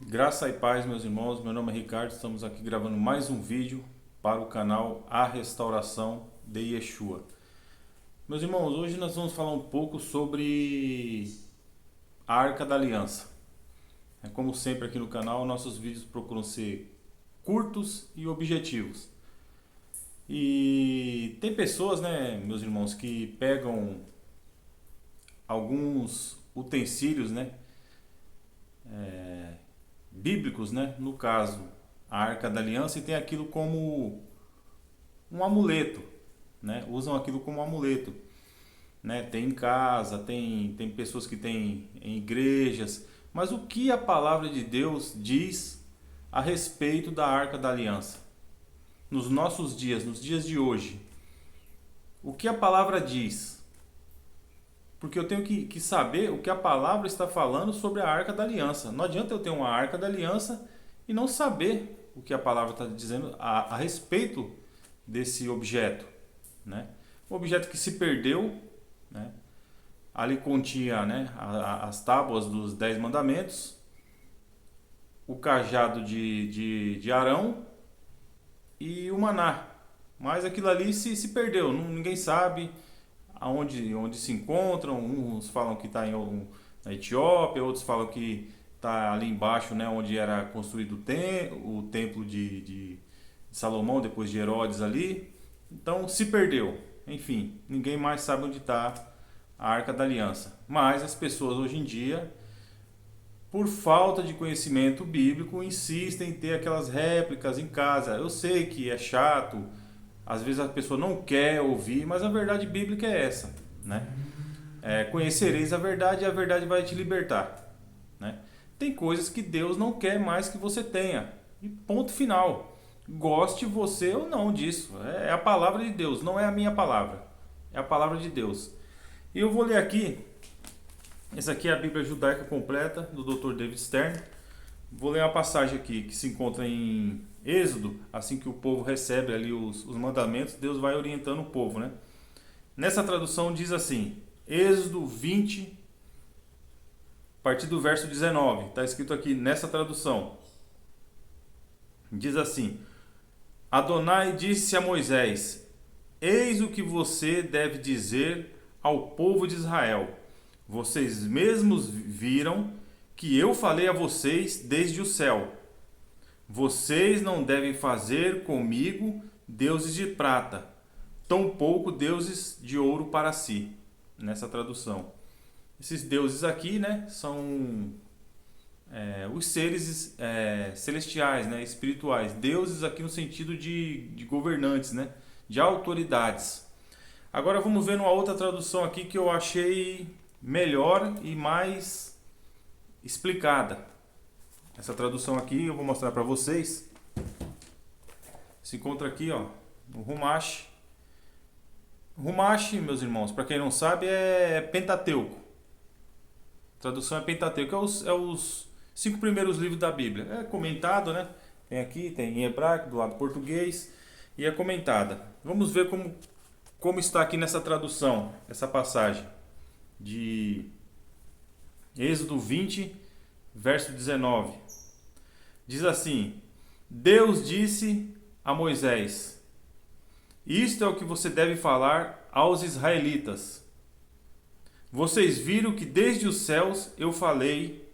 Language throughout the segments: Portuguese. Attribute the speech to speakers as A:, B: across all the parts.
A: Graça e paz, meus irmãos. Meu nome é Ricardo. Estamos aqui gravando mais um vídeo para o canal A Restauração de Yeshua. Meus irmãos, hoje nós vamos falar um pouco sobre a Arca da Aliança. Como sempre aqui no canal, nossos vídeos procuram ser curtos e objetivos. E tem pessoas, né, meus irmãos, que pegam alguns utensílios, né, bíblicos, né, no caso a Arca da Aliança, e tem aquilo como um amuleto, né? Usam aquilo como um amuleto, né? Tem em casa, tem pessoas que têm em igrejas, mas o que a palavra de Deus diz a respeito da Arca da Aliança? Nos nossos dias, nos dias de hoje, o que a palavra diz? Porque eu tenho que saber o que a palavra está falando sobre a Arca da Aliança. Não adianta eu ter uma Arca da Aliança e não saber o que a palavra está dizendo a respeito desse objeto, né? Um objeto que se perdeu, né? Ali continha, né, as tábuas dos 10 mandamentos, o cajado de Arão e o maná. Mas aquilo ali se perdeu, ninguém sabe onde se encontram. Uns falam que está na Etiópia, outros falam que está ali embaixo, né, onde era construído o templo de Salomão, depois de Herodes ali. Então se perdeu. Enfim, ninguém mais sabe onde está a Arca da Aliança. Mas as pessoas hoje em dia, por falta de conhecimento bíblico, insistem em ter aquelas réplicas em casa. Eu sei que é chato, às vezes a pessoa não quer ouvir, mas a verdade bíblica é essa, né? Conhecereis a verdade e a verdade vai te libertar, né? Tem coisas que Deus não quer mais que você tenha, e ponto final. Goste você ou não disso, é a palavra de Deus, não é a minha palavra, é a palavra de Deus. E eu vou ler aqui, essa aqui é a Bíblia Judaica Completa, do Dr. David Stern. Vou ler uma passagem aqui que se encontra em Êxodo. Assim que o povo recebe ali os mandamentos, Deus vai orientando o povo, né? Nessa tradução diz assim, Êxodo 20, a partir do verso 19. Está escrito aqui nessa tradução. Diz assim, Adonai disse a Moisés, eis o que você deve dizer ao povo de Israel. Vocês mesmos viram que eu falei a vocês desde o céu. Vocês não devem fazer comigo deuses de prata, tampouco deuses de ouro para si. Nessa tradução. Esses deuses aqui, né, são os seres celestiais, né, espirituais. Deuses aqui no sentido de governantes, né, de autoridades. Agora vamos ver uma outra tradução aqui que eu achei melhor e mais explicada. Essa tradução aqui eu vou mostrar para vocês. Se encontra aqui, ó, no Rumash. Rumash, meus irmãos, para quem não sabe, é Pentateuco. A tradução é Pentateuco, é os 5 primeiros livros da Bíblia. É comentado, né? Tem aqui, tem em hebraico, do lado português, e é comentada. Vamos ver como está aqui nessa tradução, essa passagem de Êxodo 20, verso 19. Diz assim, Deus disse a Moisés, isto é o que você deve falar aos israelitas. Vocês viram que desde os céus eu falei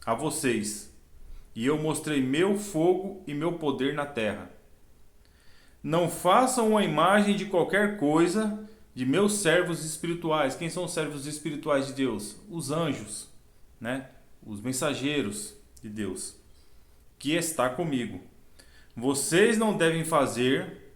A: a vocês, e eu mostrei meu fogo e meu poder na terra. Não façam uma imagem de qualquer coisa de meus servos espirituais. Quem são os servos espirituais de Deus? Os anjos, né? Os mensageiros de Deus, que está comigo. Vocês não devem fazer,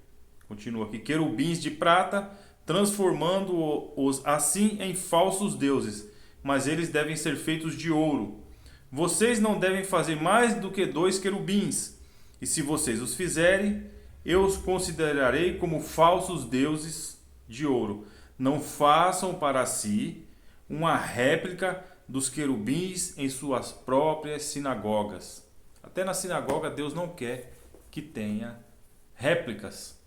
A: continua aqui, querubins de prata, transformando-os assim em falsos deuses, mas eles devem ser feitos de ouro. Vocês não devem fazer mais do que 2 querubins, e se vocês os fizerem, eu os considerarei como falsos deuses de ouro. Não façam para si uma réplica dos querubins em suas próprias sinagogas. Até na sinagoga Deus não quer que tenha réplicas.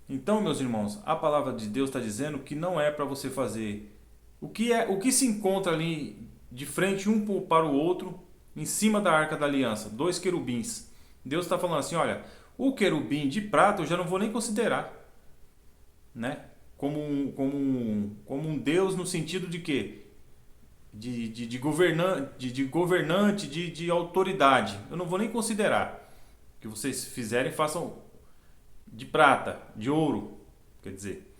A: Então, meus irmãos, a palavra de Deus está dizendo que não é para você fazer o que se encontra ali de frente um para o outro em cima da Arca da Aliança, 2 querubins. Deus está falando assim, olha, o querubim de prata eu já não vou nem considerar, né? Como um Deus no sentido de quê? De governante, de autoridade. Eu não vou nem considerar. O que vocês fizerem, façam de prata, de ouro, quer dizer.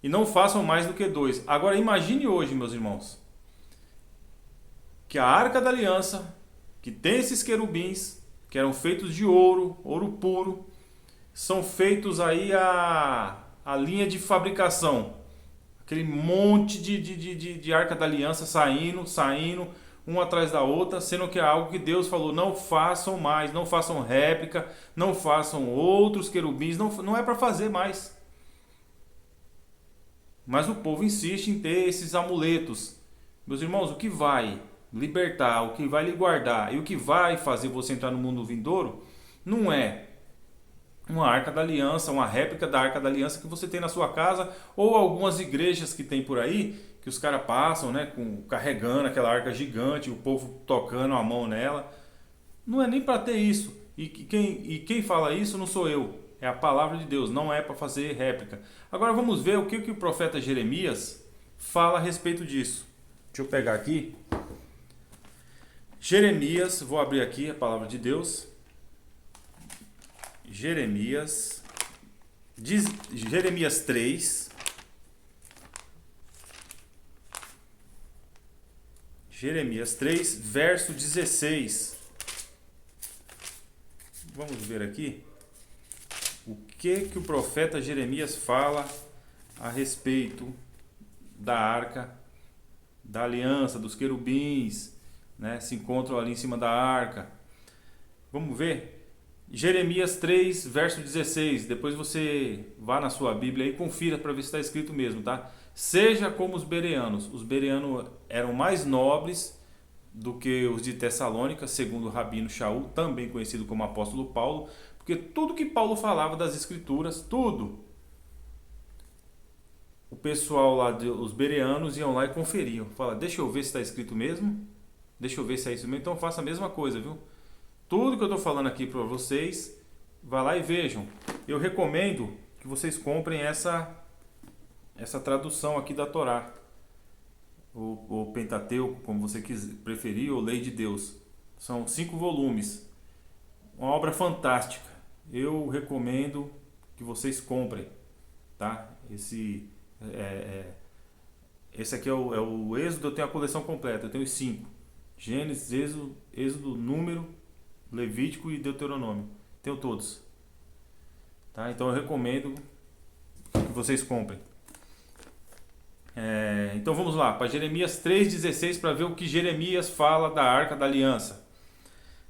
A: E não façam mais do que 2. Agora imagine hoje, meus irmãos, que a Arca da Aliança, que tem esses querubins, que eram feitos de ouro, ouro puro, são feitos aí a linha de fabricação. Aquele monte de Arca da Aliança saindo, uma atrás da outra, sendo que é algo que Deus falou, não façam mais, não façam réplica, não façam outros querubins, não é para fazer mais. Mas o povo insiste em ter esses amuletos. Meus irmãos, o que vai libertar, o que vai lhe guardar e o que vai fazer você entrar no mundo vindouro não é uma Arca da Aliança, uma réplica da Arca da Aliança que você tem na sua casa ou algumas igrejas que tem por aí, que os caras passam, né, carregando aquela arca gigante, o povo tocando a mão nela. Não é nem para ter isso. E quem fala isso não sou eu. É a palavra de Deus, não é para fazer réplica. Agora vamos ver o que o profeta Jeremias fala a respeito disso. Deixa eu pegar aqui. Jeremias, vou abrir aqui a palavra de Deus. Jeremias 3. Jeremias 3, verso 16. Vamos ver aqui o que o profeta Jeremias fala a respeito da Arca da Aliança, dos querubins, né? Se encontram ali em cima da arca. Vamos ver? Jeremias 3, verso 16. Depois você vá na sua Bíblia e confira para ver se está escrito mesmo, tá? Seja como os bereanos. Os bereanos eram mais nobres do que os de Tessalônica, segundo o Rabino Shaul, também conhecido como apóstolo Paulo, porque tudo que Paulo falava das escrituras, tudo, o pessoal lá, os bereanos, iam lá e conferiam. Fala, deixa eu ver se está escrito mesmo, deixa eu ver se é isso mesmo, então faça a mesma coisa, viu? Tudo que eu estou falando aqui para vocês, vá lá e vejam. Eu recomendo que vocês comprem essa tradução aqui da Torá, o Pentateuco, como você preferir, ou Lei de Deus. São 5 volumes, uma obra fantástica. Eu recomendo que vocês comprem, tá? Esse aqui é o Êxodo. Eu tenho a coleção completa, eu tenho os 5: Gênesis, Êxodo, Número, Levítico e Deuteronômio. Tenho todos, tá? Então eu recomendo que vocês comprem. Então vamos lá para Jeremias 3,16 para ver o que Jeremias fala da Arca da Aliança.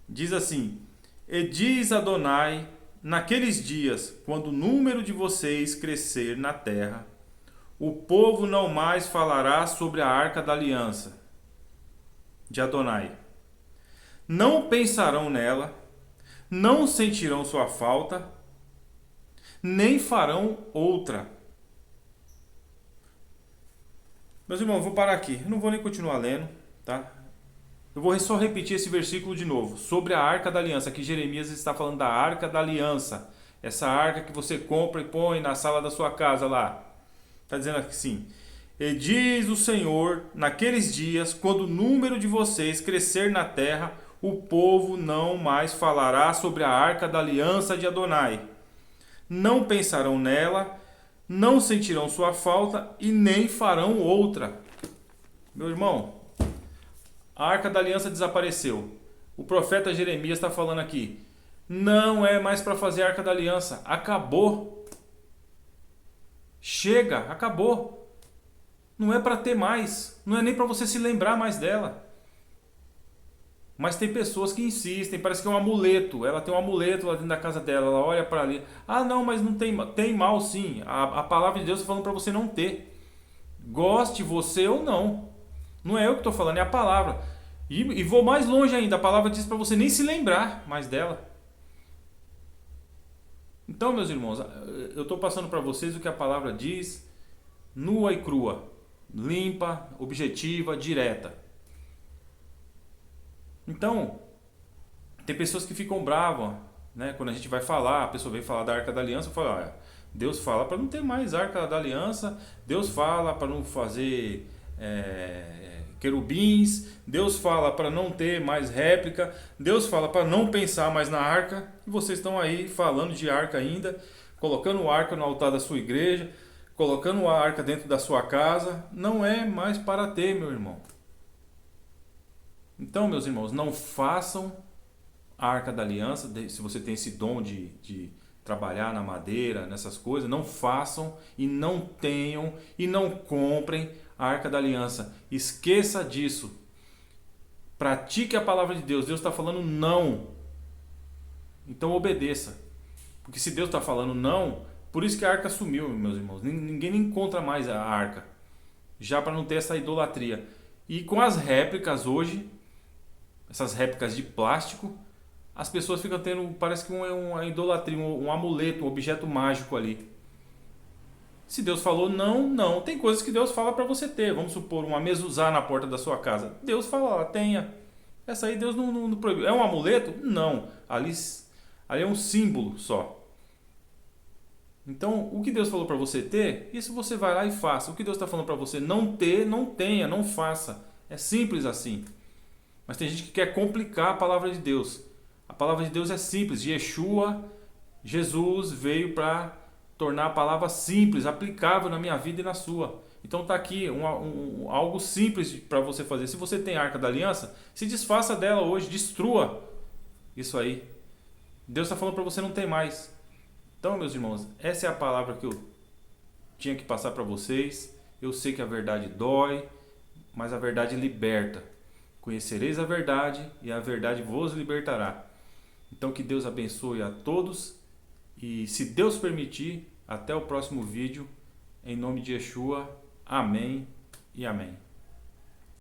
A: Diz assim: E diz Adonai, naqueles dias, quando o número de vocês crescer na terra, o povo não mais falará sobre a Arca da Aliança de Adonai. Não pensarão nela, não sentirão sua falta, nem farão outra. Meus irmãos, vou parar aqui. Eu não vou nem continuar lendo, tá? Eu vou só repetir esse versículo de novo. Sobre a Arca da Aliança. Aqui Jeremias está falando da Arca da Aliança. Essa arca que você compra e põe na sala da sua casa lá. Está dizendo assim: E diz o Senhor, naqueles dias, quando o número de vocês crescer na terra, o povo não mais falará sobre a Arca da Aliança de Adonai. Não pensarão nela, não sentirão sua falta e nem farão outra. Meu irmão, a Arca da Aliança desapareceu. O profeta Jeremias está falando aqui: não é mais para fazer a Arca da Aliança. Acabou. Chega, acabou. Não é para ter mais. Não é nem para você se lembrar mais dela. Mas tem pessoas que insistem, parece que é um amuleto. Ela tem um amuleto lá dentro da casa dela, ela olha para ali. Ah, não, mas não tem mal sim. A palavra de Deus está falando para você não ter. Goste você ou não. Não é eu que estou falando, é a palavra. E vou mais longe ainda, a palavra diz para você nem se lembrar mais dela. Então, meus irmãos, eu estou passando para vocês o que a palavra diz, nua e crua, limpa, objetiva, direta. Então, tem pessoas que ficam bravas, né? Quando a gente vai falar, a pessoa vem falar da Arca da Aliança, eu falo, olha, Deus fala para não ter mais Arca da Aliança, Deus fala para não fazer querubins, Deus fala para não ter mais réplica, Deus fala para não pensar mais na arca, e vocês estão aí falando de arca ainda, colocando a arca no altar da sua igreja, colocando a arca dentro da sua casa. Não é mais para ter, meu irmão. Então, meus irmãos, não façam a Arca da Aliança. Se você tem esse dom de trabalhar na madeira, nessas coisas, não façam e não tenham e não comprem a Arca da Aliança. Esqueça disso. Pratique a palavra de Deus. Deus está falando não. Então obedeça. Porque se Deus está falando não, por isso que a arca sumiu, meus irmãos. Ninguém encontra mais a arca. Já para não ter essa idolatria. E com as réplicas hoje, essas réplicas de plástico, as pessoas ficam tendo, parece que uma idolatria, um amuleto, um objeto mágico ali. Se Deus falou não, não. Tem coisas que Deus fala para você ter. Vamos supor, uma mezuzá na porta da sua casa. Deus fala, tenha. Essa aí Deus não proibiu. É um amuleto? Não. Ali é um símbolo só. Então, o que Deus falou para você ter, isso você vai lá e faça. O que Deus está falando para você não ter, não tenha, não faça. É simples assim. Mas tem gente que quer complicar a palavra de Deus. A palavra de Deus é simples. Yeshua, Jesus veio para tornar a palavra simples, aplicável na minha vida e na sua. Então está aqui algo simples para você fazer. Se você tem a Arca da Aliança, se desfaça dela hoje, destrua isso aí. Deus está falando para você não ter mais. Então, meus irmãos, essa é a palavra que eu tinha que passar para vocês. Eu sei que a verdade dói, mas a verdade liberta. Conhecereis a verdade e a verdade vos libertará. Então que Deus abençoe a todos e, se Deus permitir, até o próximo vídeo. Em nome de Yeshua, amém e amém.